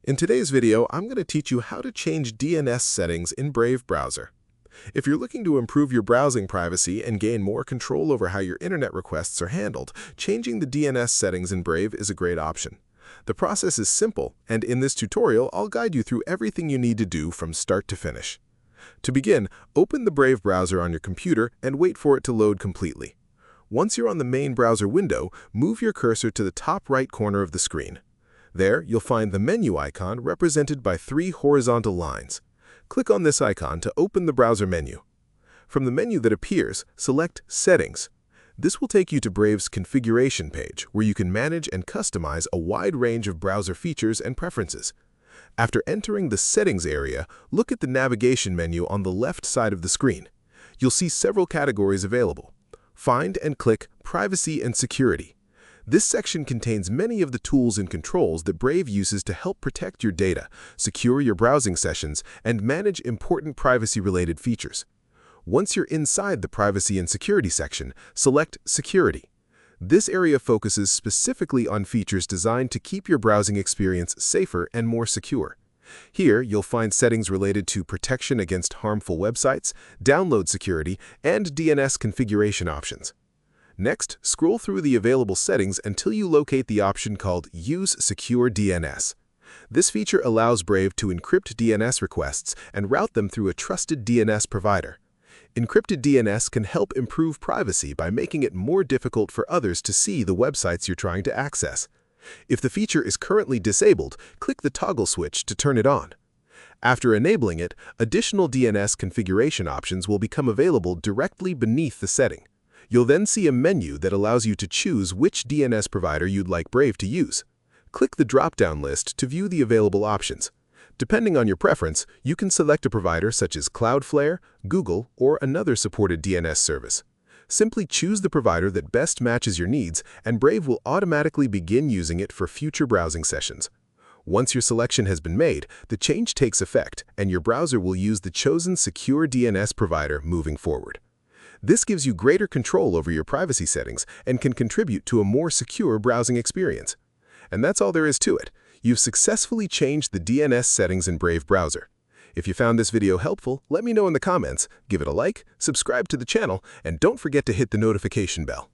In today's video, I'm going to teach you how to change DNS settings in Brave browser. If you're looking to improve your browsing privacy and gain more control over how your internet requests are handled, changing the DNS settings in Brave is a great option. The process is simple, and in this tutorial, I'll guide you through everything you need to do from start to finish. To begin, open the Brave browser on your computer and wait for it to load completely. Once you're on the main browser window, move your cursor to the top right corner of the screen. There, you'll find the menu icon represented by 3 horizontal lines. Click on this icon to open the browser menu. From the menu that appears, select Settings. This will take you to Brave's configuration page, where you can manage and customize a wide range of browser features and preferences. After entering the Settings area, look at the navigation menu on the left side of the screen. You'll see several categories available. Find and click Privacy and Security. This section contains many of the tools and controls that Brave uses to help protect your data, secure your browsing sessions, and manage important privacy-related features. Once you're inside the Privacy and Security section, select Security. This area focuses specifically on features designed to keep your browsing experience safer and more secure. Here, you'll find settings related to protection against harmful websites, download security, and DNS configuration options. Next, scroll through the available settings until you locate the option called Use Secure DNS. This feature allows Brave to encrypt DNS requests and route them through a trusted DNS provider. Encrypted DNS can help improve privacy by making it more difficult for others to see the websites you're trying to access. If the feature is currently disabled, click the toggle switch to turn it on. After enabling it, additional DNS configuration options will become available directly beneath the setting. You'll then see a menu that allows you to choose which DNS provider you'd like Brave to use. Click the drop-down list to view the available options. Depending on your preference, you can select a provider such as Cloudflare, Google, or another supported DNS service. Simply choose the provider that best matches your needs, and Brave will automatically begin using it for future browsing sessions. Once your selection has been made, the change takes effect, and your browser will use the chosen secure DNS provider moving forward. This gives you greater control over your privacy settings and can contribute to a more secure browsing experience. And that's all there is to it. You've successfully changed the DNS settings in Brave browser. If you found this video helpful, let me know in the comments, give it a like, subscribe to the channel, and don't forget to hit the notification bell.